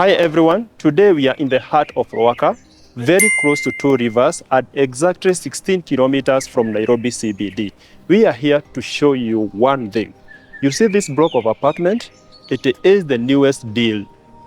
Hi everyone, today we are in the heart of Ruaka, very close to two rivers at exactly 16 kilometers from Nairobi CBD. We are here to show you one thing. You see this block of apartment? It is the newest deal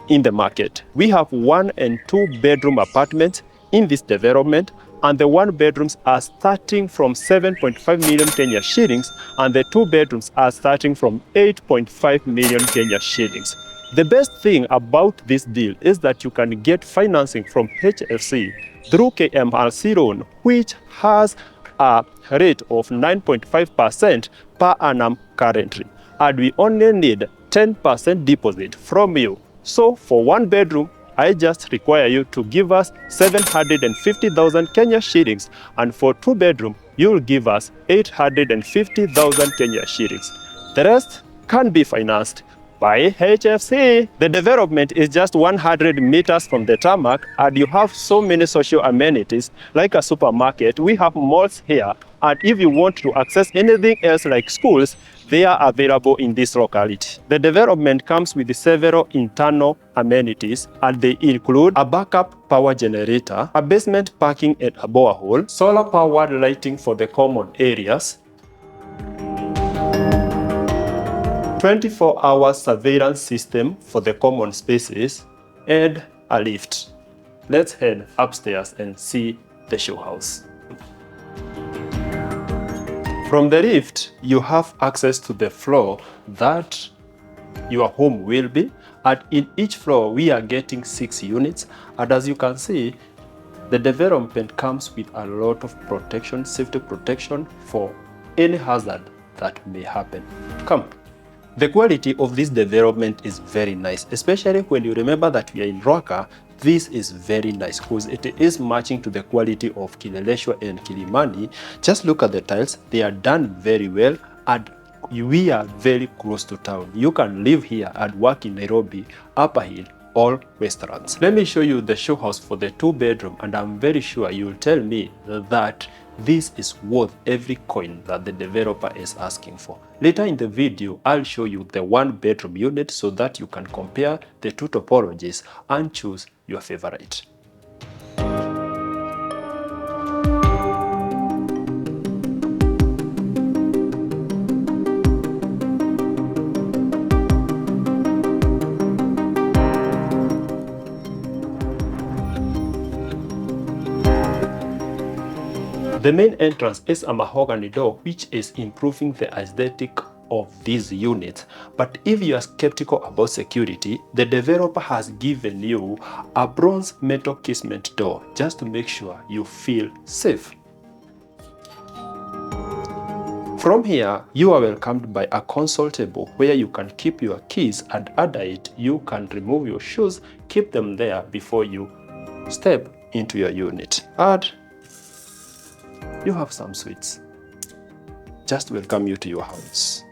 in the market. We have 1 and 2 bedroom apartments in this development, and the 1 bedrooms are starting from 7.5 million Kenya shillings and the 2 bedrooms are starting from 8.5 million Kenya shillings. The best thing about this deal is that you can get financing from HFC through KMRC loan, which has a rate of 9.5% per annum currently. And we only need 10% deposit from you. So for 1 bedroom, I just require you to give us 750,000 Kenya shillings, and for 2 bedroom, you'll give us 850,000 Kenya shillings. The rest can be financed by HFC. The development is just 100 meters from the tarmac, and you have so many social amenities like a supermarket. We have malls here, and if you want to access anything else like schools, they are available in this locality. The development comes with several internal amenities, and they include a backup power generator, a basement parking and a borehole, solar powered lighting for the common areas, 24-hour surveillance system for the common spaces, and a lift. Let's head upstairs and see the show house. From the lift, you have access to the floor that your home will be. And in each floor, we are getting 6 units. And as you can see, the development comes with a lot of protection, safety protection for any hazard that may happen. Come. The quality of this development is very nice, especially when you remember that we are in Ruaka. This is very nice because it is matching to the quality of Kileleshwa and Kilimani. Just look at the tiles, they are done very well, and we are very close to town. You can live here and work in Nairobi, Apar, all restaurants. Let me show you the show house for the 2 bedroom, and I'm very sure you'll tell me that this is worth every coin that the developer is asking for. Later in the video, I'll show you the 1 bedroom unit so that you can compare the 2 topologies and choose your favorite. The main entrance is a mahogany door, which is improving the aesthetic of these units. But if you are skeptical about security, the developer has given you a bronze metal casement door just to make sure you feel safe. From here, you are welcomed by a console table where you can keep your keys, and under it, you can remove your shoes, keep them there before you step into your unit. And you have some suites. Just welcome you to your house.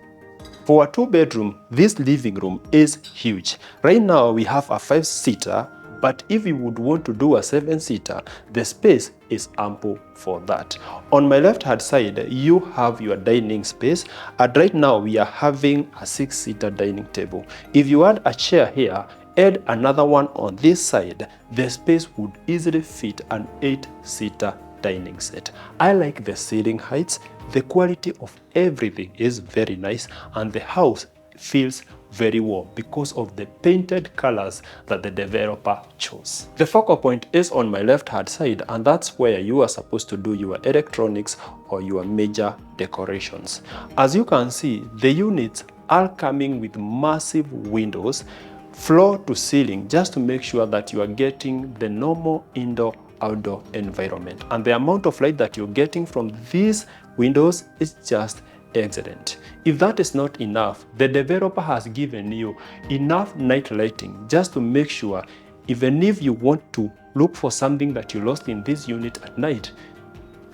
For a 2 bedroom, this living room is huge. Right now we have a 5-seater, but if you would want to do a 7-seater, the space is ample for that. On my left hand side, you have your dining space, and right now we are having a 6-seater dining table. If you add a chair here, add another one on this side, the space would easily fit an 8-seater dining set. I like the ceiling heights. The quality of everything is very nice, and the house feels very warm because of the painted colors that the developer chose. The focal point is on my left hand side, and that's where you are supposed to do your electronics or your major decorations. As you can see, the units are coming with massive windows, floor to ceiling, just to make sure that you are getting the normal indoor-outdoor environment. And the amount of light that you're getting from these windows is just excellent. If that is not enough, the developer has given you enough night lighting just to make sure even if you want to look for something that you lost in this unit at night,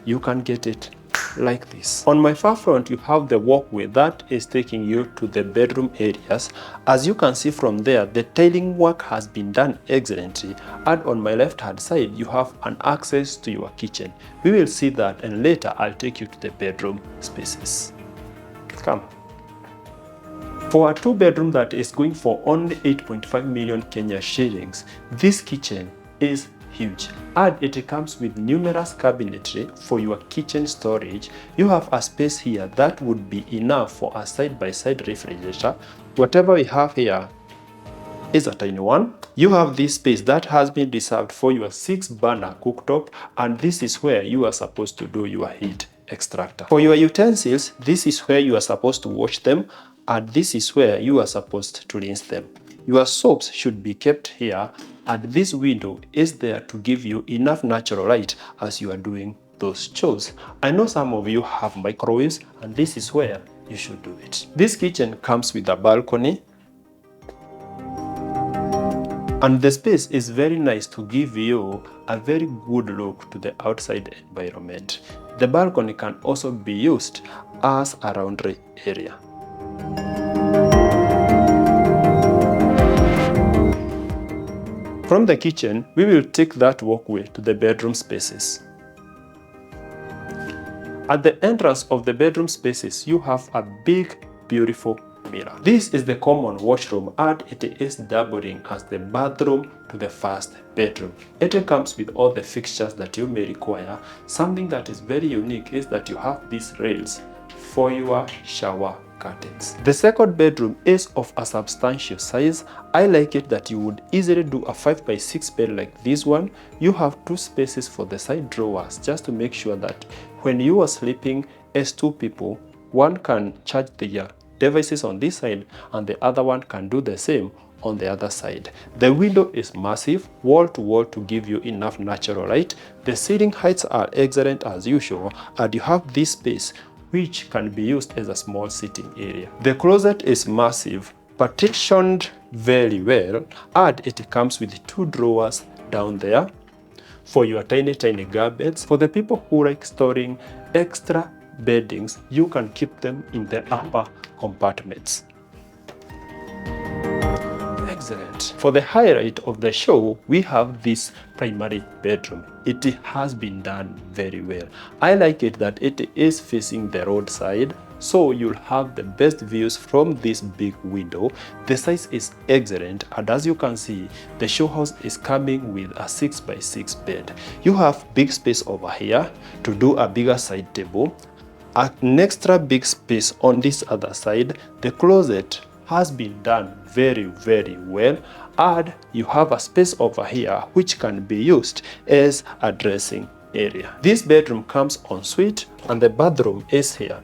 you can get it like this. On my far front, you have the walkway that is taking you to the bedroom areas. As you can see from there, the tiling work has been done excellently, and on my left hand side you have an access to your kitchen. We will see that, and later I'll take you to the bedroom spaces. Come. For a 2-bedroom that is going for only 8.5 million Kenya shillings, this kitchen is huge. And it comes with numerous cabinetry for your kitchen storage. You have a space here that would be enough for a side-by-side refrigerator. Whatever we have here is a tiny one. You have this space that has been reserved for your 6-burner cooktop, and this is where you are supposed to do your heat extractor. For your utensils, this is where you are supposed to wash them, and this is where you are supposed to rinse them. Your soaps should be kept here, and this window is there to give you enough natural light as you are doing those chores. I know some of you have microwaves, and this is where you should do it. This kitchen comes with a balcony, and the space is very nice to give you a very good look to the outside environment. The balcony can also be used as a laundry area. From the kitchen, we will take that walkway to the bedroom spaces. At the entrance of the bedroom spaces, you have a big, beautiful mirror. This is the common washroom, and it is doubling as the bathroom to the first bedroom. It comes with all the fixtures that you may require. Something that is very unique is that you have these rails for your shower curtains. The second bedroom is of a substantial size. I like it that you would easily do a 5x6 bed like this one. You have 2 spaces for the side drawers, just to make sure that when you are sleeping as 2 people, one can charge their devices on this side and the other one can do the same on the other side. The window is massive, wall to wall, to give you enough natural light. The ceiling heights are excellent as usual, and you have this space which can be used as a small sitting area. The closet is massive, partitioned very well, and it comes with 2 drawers down there for your tiny garments. For the people who like storing extra beddings, you can keep them in the upper compartments. Excellent. For the highlight of the show, we have this primary bedroom. It has been done very well. I like it that it is facing the roadside, so you'll have the best views from this big window. The size is excellent, and as you can see, the show house is coming with a 6x6 bed. You have big space over here to do a bigger side table, an extra big space on this other side. The closet has been done very well, and you have a space over here which can be used as a dressing area. This bedroom comes en suite, and the bathroom is here.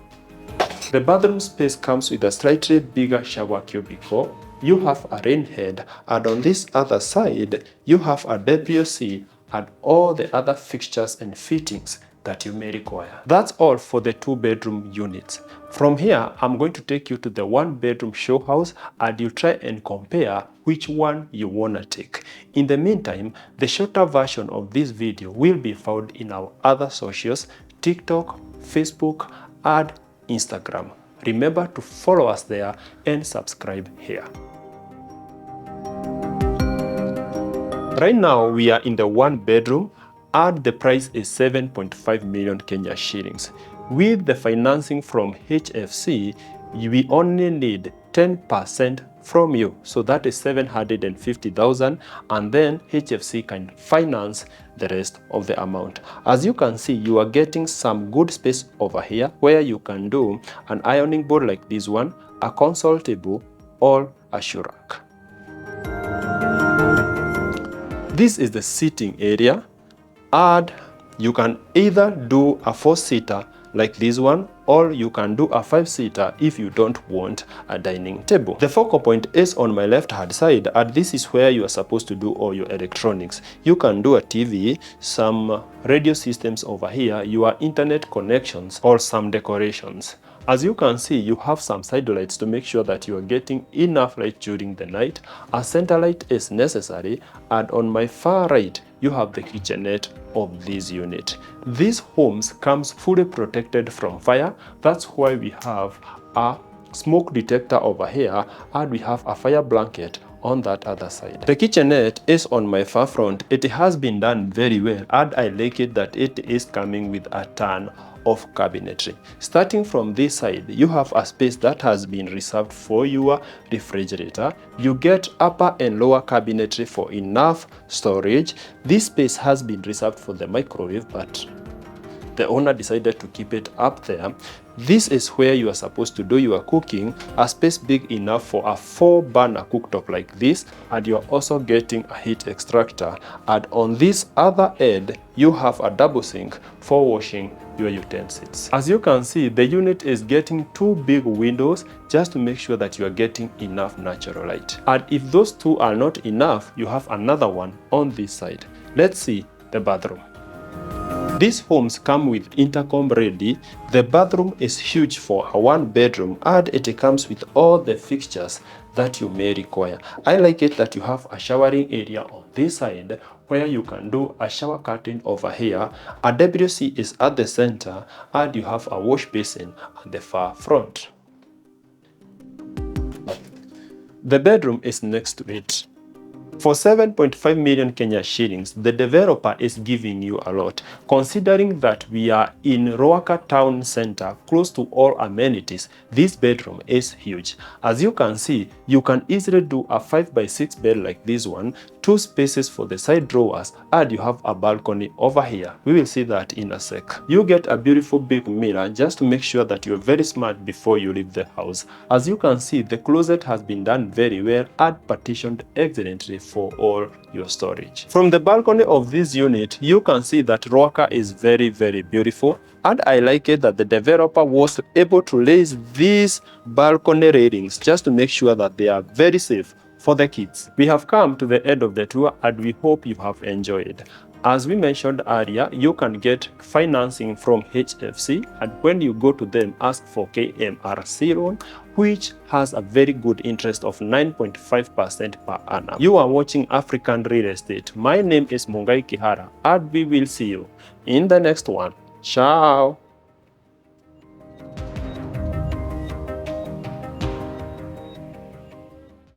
The bathroom space comes with a slightly bigger shower cubicle. You have a rain head, and on this other side you have a WC and all the other fixtures and fittings that you may require. That's all for the 2-bedroom units. From here, I'm going to take you to the 1-bedroom show house, and you try and compare which one you wanna take. In the meantime, the shorter version of this video will be found in our other socials: TikTok, Facebook, and Instagram. Remember to follow us there and subscribe here. Right now, we are in the 1-bedroom, and the price is 7.5 million Kenya shillings. With the financing from HFC, we only need 10% from you, so that is 750,000, and then HFC can finance the rest of the amount. As you can see, you are getting some good space over here where you can do an ironing board like this one, a console table, or a shoe rack. This is the sitting area, and you can either do a 4-seater like this one, or you can do a 5-seater if you don't want a dining table. The focal point is on my left hand side, and this is where you are supposed to do all your electronics. You can do a TV, some radio systems over here, your internet connections, or some decorations. As you can see, you have some side lights to make sure that you are getting enough light during the night. A center light is necessary, and on my far right, you have the kitchenette of this unit. These homes comes fully protected from fire. That's why we have a smoke detector over here, and we have a fire blanket on that other side. The kitchenette is on my far front. It has been done very well, and I like it that it is coming with a ton of cabinetry. Starting from this side, you have a space that has been reserved for your refrigerator. You get upper and lower cabinetry for enough storage. This space has been reserved for the microwave, but the owner decided to keep it up there. This is where you are supposed to do your cooking, a space big enough for a 4-burner cooktop like this, and you are also getting a heat extractor. And on this other end, you have a double sink for washing your utensils. As you can see, the unit is getting 2 big windows just to make sure that you are getting enough natural light. And if those 2 are not enough, you have another one on this side. Let's see the bathroom. These homes come with intercom ready. The bathroom is huge for a 1-bedroom, and it comes with all the fixtures that you may require. I like it that you have a showering area on this side where you can do a shower curtain over here. A WC is at the center, and you have a wash basin at the far front. The bedroom is next to it. For 7.5 million Kenya shillings, the developer is giving you a lot, considering that we are in Ruaka Town Center, close to all amenities. This bedroom is huge. As you can see, you can easily do a 5x6 bed like this one, 2 spaces for the side drawers, and you have a balcony over here. We will see that in a sec. You get a beautiful big mirror just to make sure that you're very smart before you leave the house. As you can see, the closet has been done very well and partitioned excellently for all your storage. From the balcony of this unit, you can see that Ruaka is very, very beautiful, and I like it that the developer was able to raise these balcony railings just to make sure that they are very safe for the kids. We have come to the end of the tour, and we hope you have enjoyed. As we mentioned earlier, you can get financing from HFC, and when you go to them, ask for KMRC loan, which has a very good interest of 9.5% per annum. You are watching African Real Estate. My name is Mungai Kihara, and we will see you in the next one. Ciao!